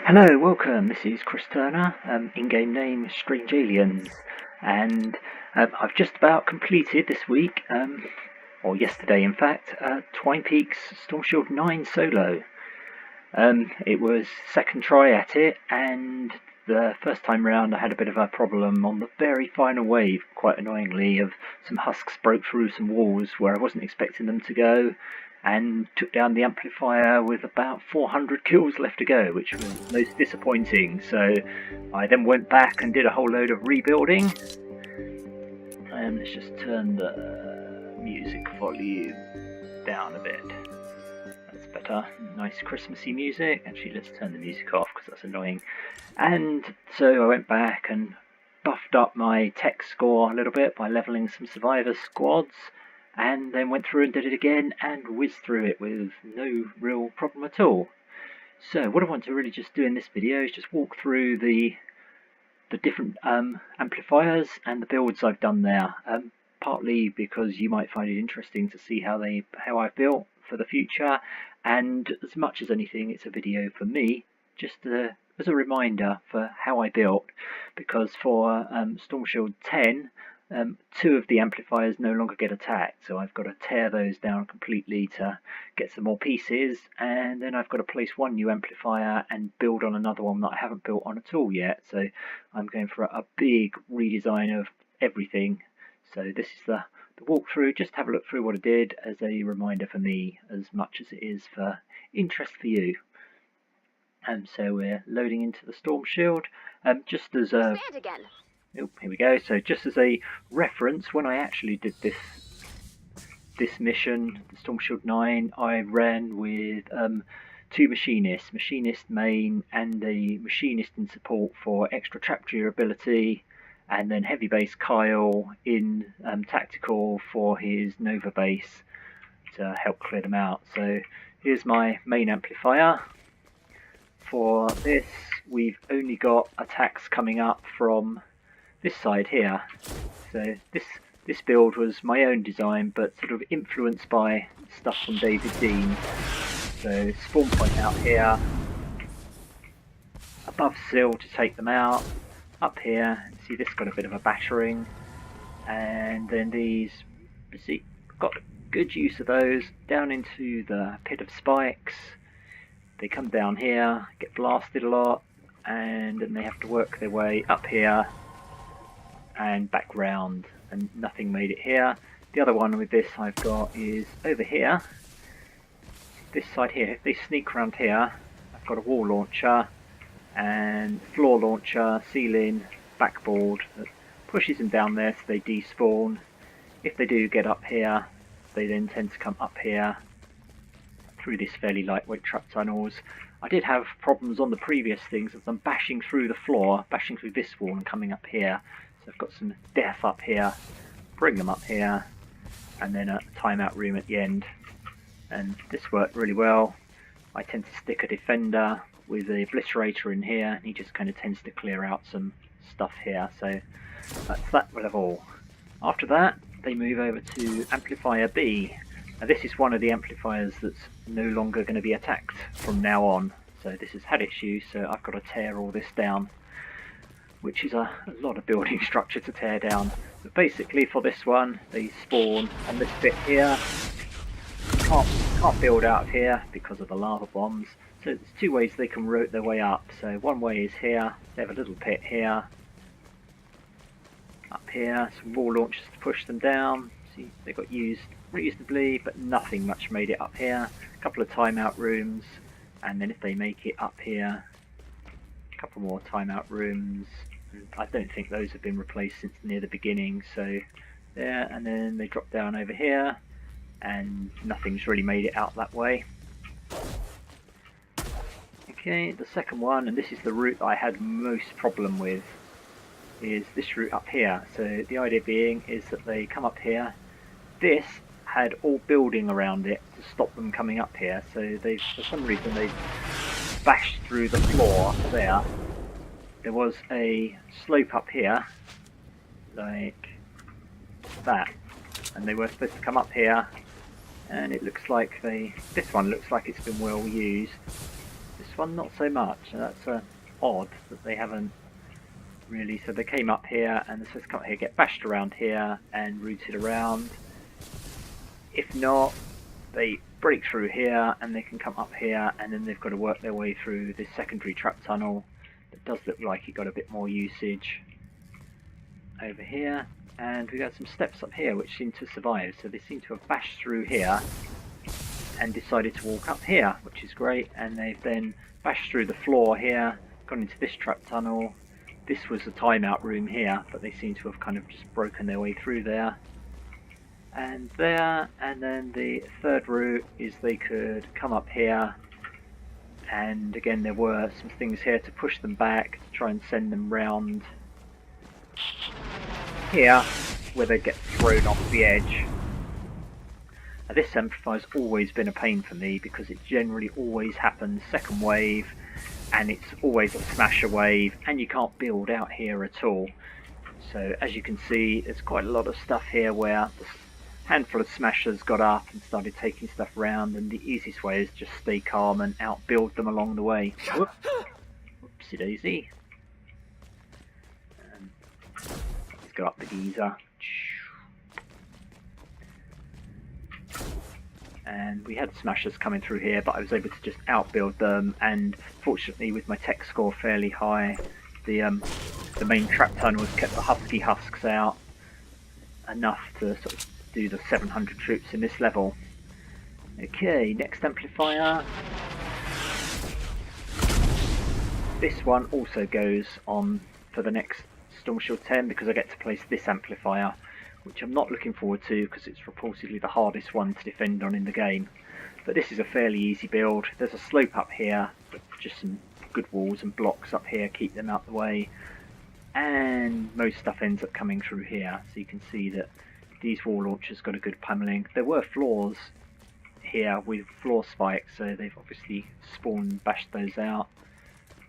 Hello, welcome. This is Chris Turner, in-game name Strange Aliens, and I've just about completed this week, or yesterday in fact, Twine Peaks Storm Shield 9 solo. It was second try at it, and the first time round I had a bit of a problem on the very final wave, quite annoyingly, of some husks broke through some walls where I wasn't expecting them to go, and took down the amplifier with about 400 kills left to go, which was most disappointing. So I then went back and did a whole load of rebuilding. And let's just turn the music volume down a bit. That's better. Nice Christmassy music. Actually, let's turn the music off because that's annoying. And so I went back and buffed up my tech score a little bit by leveling some survivor squads, and then went through and did it again and whizzed through it with no real problem at all. So what I want to really just do in this video is just walk through the different amplifiers and the builds I've done there, partly because you might find it interesting to see how I've built for the future, and as much as anything it's a video for me just as a reminder for how I built, because for Storm Shield 10 two of the amplifiers no longer get attacked, so I've got to tear those down completely to get some more pieces, and then I've got to place one new amplifier and build on another one that I haven't built on at all yet. So I'm going for a big redesign of everything. So this is the walkthrough. Just have a look through what I did as a reminder for me as much as it is for interest for you. And so we're loading into the Storm Shield. Just as a Oh, here we go. So just as a reference, when I actually did this mission, the Storm Shield 9, I ran with two machinists, machinist main and a machinist in support for extra trap durability, and then heavy base Kyle in tactical for his Nova base to help clear them out. So here's my main amplifier. For this, we've only got attacks coming up from this side here. So this build was my own design, but sort of influenced by stuff from David Dean. So spawn point out here, above sill to take them out, up here, see this got a bit of a battering, and then these, see, got good use of those, down into the pit of spikes. They come down here, get blasted a lot, and then they have to work their way up here and back round, and nothing made it here. The other one with this I've got is over here, this side here. If they sneak around here, I've got a wall launcher and floor launcher, ceiling, backboard that pushes them down there so they despawn. If they do get up here, they then tend to come up here through this fairly lightweight trap tunnels. I did have problems on the previous things as I'm bashing through the floor, bashing through this wall and coming up here. So I've got some death up here, bring them up here, and then a timeout room at the end. And this worked really well. I tend to stick a defender with a obliterator in here, and he just kind of tends to clear out some stuff here. So that's that level. After that, they move over to amplifier B. Now this is one of the amplifiers that's no longer going to be attacked from now on. So this has had its use, so I've got to tear all this down, which is a lot of building structure to tear down. But basically for this one, they spawn on this bit here. Can't build out of here because of the lava bombs. So there's two ways they can route their way up. So one way is here, they have a little pit here. Up here, some wall launchers to push them down. See, they got used reasonably, but nothing much made it up here. A couple of timeout rooms, and then if they make it up here, a couple more timeout rooms. I don't think those have been replaced since near the beginning, so there, and then they drop down over here, and nothing's really made it out that way. Okay, the second one, and this is the route I had most problem with, is this route up here. So the idea being is that they come up here. This had all building around it to stop them coming up here, so they, for some reason, they bashed through the floor there. There was a slope up here, like that, and they were supposed to come up here, and it looks like this one looks like it's been well used. This one not so much. And that's odd that they haven't really. So they came up here, and they're supposed to come up here, get bashed around here, and routed around. If not, they break through here, and they can come up here, and then they've got to work their way through this secondary trap tunnel. That does look like it got a bit more usage over here. And we got some steps up here which seem to survive, so they seem to have bashed through here and decided to walk up here, which is great. And they've then bashed through the floor here, gone into this trap tunnel. This was the timeout room here, but they seem to have kind of just broken their way through there and there. And then the third route is they could come up here, and again there were some things here to push them back, to try and send them round here where they get thrown off the edge. Now, this amplifier's always been a pain for me because it generally always happens second wave, and it's always a smasher wave, and you can't build out here at all. So as you can see, there's quite a lot of stuff here where the handful of smashers got up and started taking stuff around, and the easiest way is just stay calm and outbuild them along the way. Whoop. Whoopsie daisy. Let's go up the geyser. And we had smashers coming through here, but I was able to just outbuild them, and fortunately with my tech score fairly high, the main trap tunnels kept the husky husks out enough to sort of do the 700 troops in this level. Okay, next amplifier. This one also goes on for the next Storm Shield 10 because I get to place this amplifier, which I'm not looking forward to because it's reportedly the hardest one to defend on in the game. But this is a fairly easy build. There's a slope up here, but just some good walls and blocks up here keep them out the way, and most stuff ends up coming through here. So you can see that these wall launchers got a good pummeling. There were floors here with floor spikes, so they've obviously spawned and bashed those out.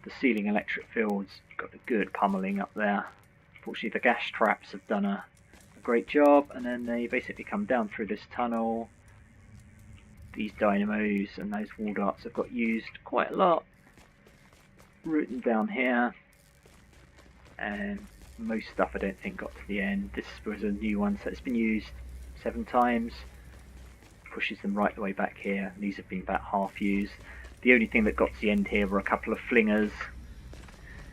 The ceiling electric fields got a good pummeling up there. Fortunately the gas traps have done a great job, and then they basically come down through this tunnel. These dynamos and those wall darts have got used quite a lot. Routing down here, and most stuff I don't think got to the end. This was a new one, so it's been used 7 times. Pushes them right the way back here. These have been about half used. The only thing that got to the end here were a couple of flingers,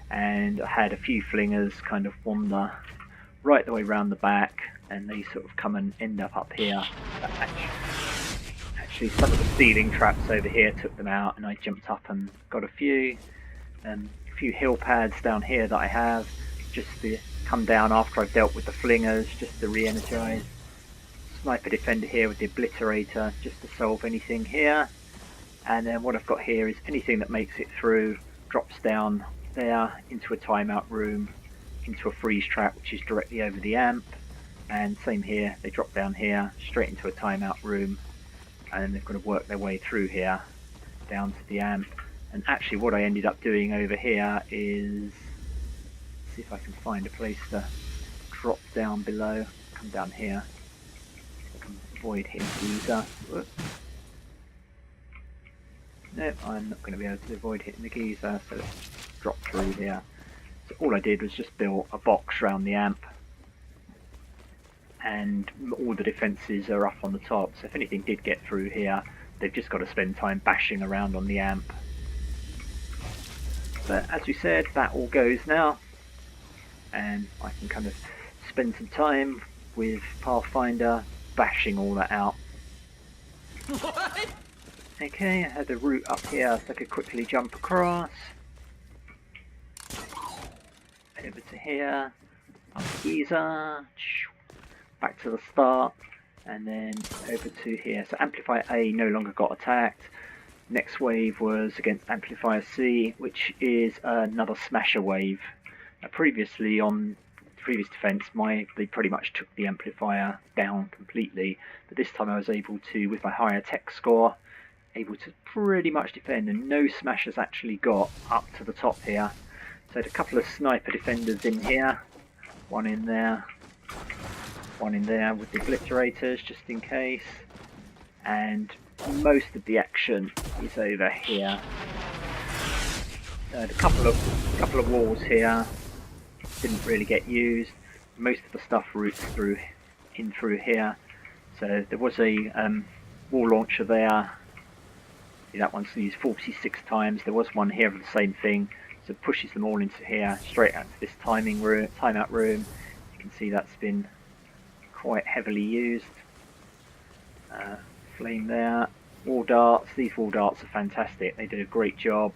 and I had a few flingers kind of wander right the way round the back, and they sort of come and end up here. Actually some of the ceiling traps over here took them out, and I jumped up and got a few hill pads down here that I have just to come down after I've dealt with the flingers, just to re-energise. Sniper defender here with the obliterator just to solve anything here. And then what I've got here is anything that makes it through drops down there into a timeout room, into a freeze trap which is directly over the amp, and same here, they drop down here straight into a timeout room, and then they've got to work their way through here down to the amp. And actually what I ended up doing over here is, see if I can find a place to drop down below, come down here, I can avoid hitting the geyser. Whoops. Nope, I'm not going to be able to avoid hitting the geyser, so let's drop through here. So all I did was just build a box around the amp, and all the defences are up on the top, so if anything did get through here, they've just got to spend time bashing around on the amp. But as we said, that all goes now, and I can kind of spend some time with Pathfinder bashing all that out. What? Okay, I had a route up here so I could quickly jump across. Over to here, up the geyser, back to the start, and then over to here. So Amplifier A no longer got attacked. Next wave was against Amplifier C, which is another smasher wave. Previously on the previous defense, they pretty much took the Amplifier down completely, but this time I was able to, with my higher tech score, able to pretty much defend, and no smashers actually got up to the top here. So I had a couple of sniper defenders in here, one in there with the obliterators just in case, and most of the action is over here. A couple of walls here didn't really get used. Most of the stuff routes through here. So there was a wall launcher there. That one's used 46 times. There was one here of the same thing. So it pushes them all into here, straight out to this timeout room. You can see that's been quite heavily used. Flame there. Wall darts. These wall darts are fantastic. They did a great job.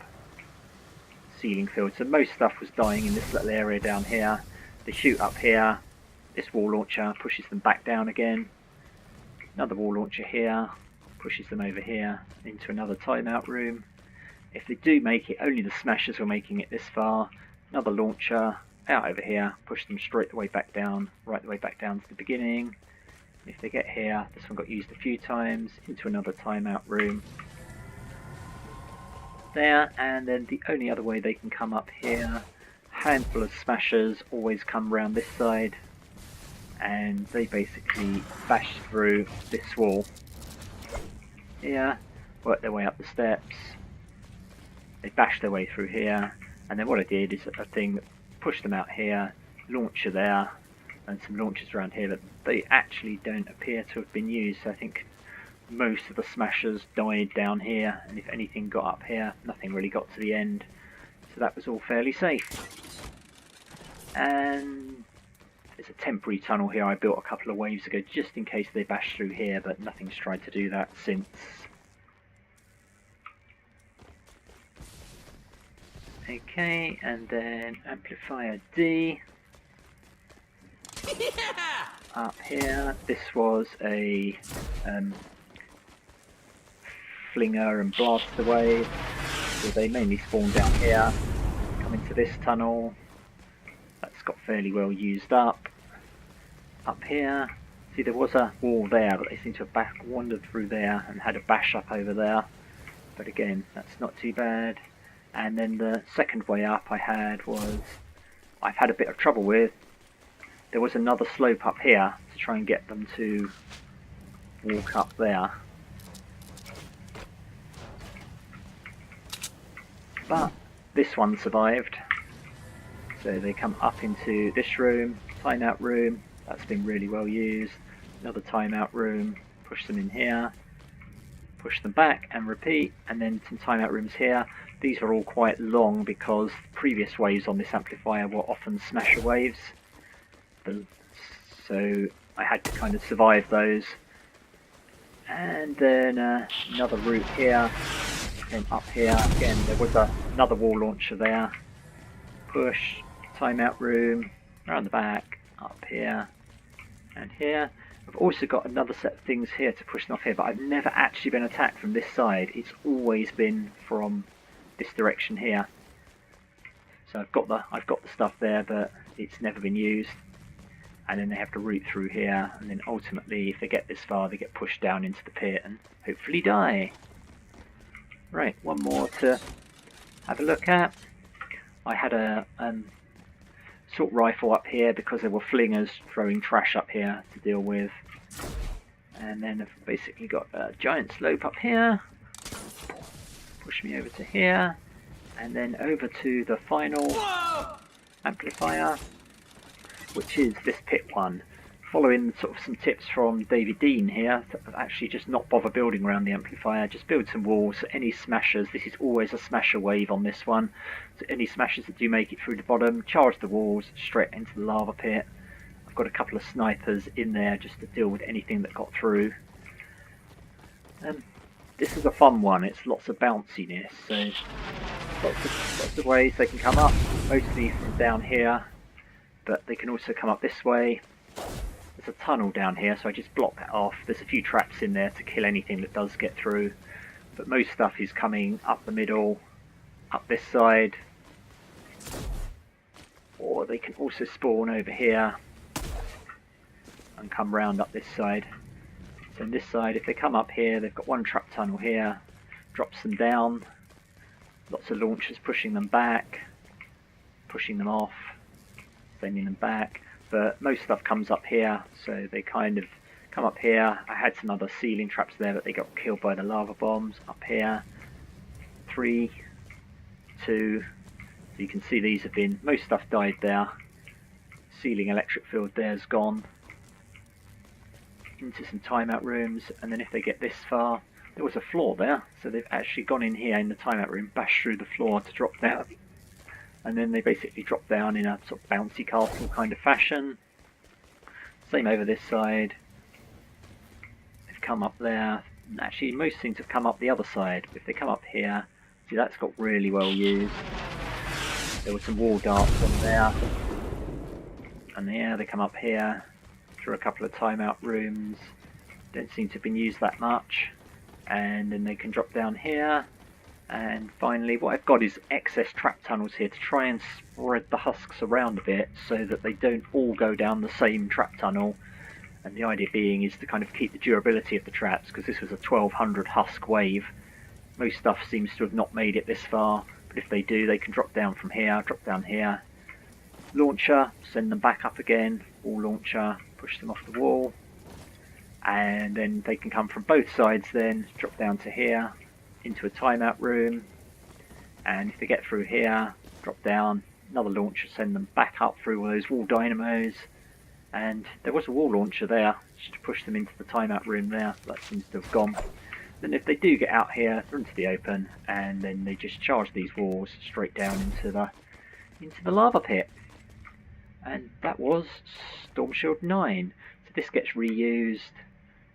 Ceiling filled. So most stuff was dying in this little area down here. They shoot up here. This wall launcher pushes them back down again. Another wall launcher here. Pushes them over here into another timeout room. If they do make it, only the smashers were making it this far. Another launcher out over here, push them straight the way back down, right the way back down to the beginning. If they get here, this one got used a few times, into another timeout room. There, and then the only other way they can come up here, handful of smashers always come round this side, and they basically bash through this wall. Here, work their way up the steps. They bash their way through here, and then what I did is a thing that pushed them out here, launcher there, and some launchers around here that they actually don't appear to have been used. So I think most of the smashers died down here, and if anything got up here, nothing really got to the end. So that was all fairly safe. And there's a temporary tunnel here I built a couple of waves ago just in case they bash through here, but nothing's tried to do that since. Okay, and then amplifier D. Up here, this was a flinger and blaster wave. So they mainly spawn down here, come into this tunnel. That's got fairly well used up. Up here, see there was a wall there, but they seem to have wandered through there and had a bash up over there. But again, that's not too bad. And then the second way up I've had a bit of trouble with. There was another slope up here to try and get them to walk up there. But this one survived. So they come up into this room, timeout room. That's been really well used. Another timeout room, push them in here. Push them back and repeat, and then some timeout rooms here. These are all quite long because previous waves on this amplifier were often smasher waves, so I had to kind of survive those. And then another route here, came up here again. There was another wall launcher there. Push, timeout room, around the back, up here and here. I've also got another set of things here to push them off here, but I've never actually been attacked from this side. It's always been from this direction here. So I've got the stuff there, but it's never been used. And then they have to route through here, and then ultimately, if they get this far, they get pushed down into the pit and hopefully die. Right, one more to have a look at. I had a assault rifle up here because there were flingers throwing trash up here to deal with. And then I've basically got a giant slope up here. Push me over to here. And then over to the final amplifier, which is this pit one. Following sort of some tips from David Dean here, to actually just not bother building around the amplifier, just build some walls. So any smashers, this is always a smasher wave on this one, so any smashers that do make it through the bottom, charge the walls straight into the lava pit. I've got a couple of snipers in there just to deal with anything that got through. This is a fun one, it's lots of bounciness, so lots of ways they can come up, mostly from down here, but they can also come up this way. There's a tunnel down here, so I just block that off. There's a few traps in there to kill anything that does get through, but most stuff is coming up the middle, up this side, or they can also spawn over here and come round up this side. So on this side, if they come up here, they've got one trap tunnel here, drops them down, lots of launchers pushing them back, pushing them off, sending them back. But most stuff comes up here, so they kind of come up here. I had some other ceiling traps there, but they got killed by the lava bombs. Up here, 3, 2, So you can see these have been, most stuff died there. Ceiling electric field there's gone. Into some timeout rooms, and then if they get this far, there was a floor there, so they've actually gone in here in the timeout room, bashed through the floor to drop down. And then they basically drop down in a sort of bouncy castle kind of fashion. Same over this side. They've come up there. Actually, most things have come up the other side. If they come up here, see that's got really well used. There were some wall darts on there. And yeah, they come up here through a couple of timeout rooms. Don't seem to have been used that much. And then they can drop down here. And finally, what I've got is excess trap tunnels here to try and spread the husks around a bit so that they don't all go down the same trap tunnel. And the idea being is to kind of keep the durability of the traps, because this was a 1200 husk wave. Most stuff seems to have not made it this far, but if they do, they can drop down from here, drop down here. Launcher, send them back up again. Wall launcher, push them off the wall. And then they can come from both sides then, drop down to here, into a timeout room, and if they get through here, drop down, another launcher, send them back up through all those wall dynamos, and there was a wall launcher there, just to push them into the timeout room there. That seems to have gone. Then if they do get out here, they're into the open, and then they just charge these walls straight down into the lava pit. And that was Storm Shield 9. So this gets reused,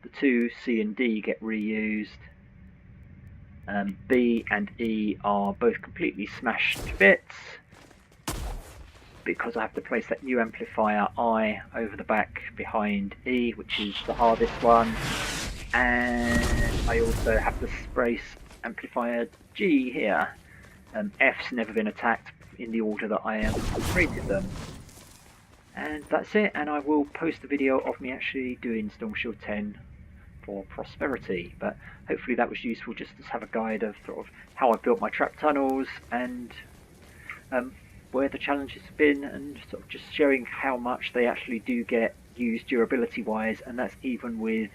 the two C and D get reused. B and E are both completely smashed to bits because I have to place that new amplifier I over the back behind E, which is the hardest one, and I also have to place amplifier G here. F's never been attacked in the order that I have created them. And that's it, and I will post a video of me actually doing Storm Shield 10 for Prosperity, but hopefully that was useful just to have a guide of sort of how I built my trap tunnels and where the challenges have been, and sort of just showing how much they actually do get used durability wise, and that's even with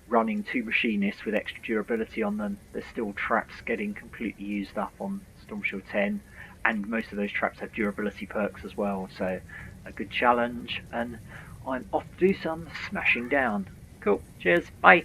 running two machinists with extra durability on them. There's still traps getting completely used up on Storm Shield 10, and most of those traps have durability perks as well, so a good challenge, and I'm off to do some smashing down. Cool, cheers, bye!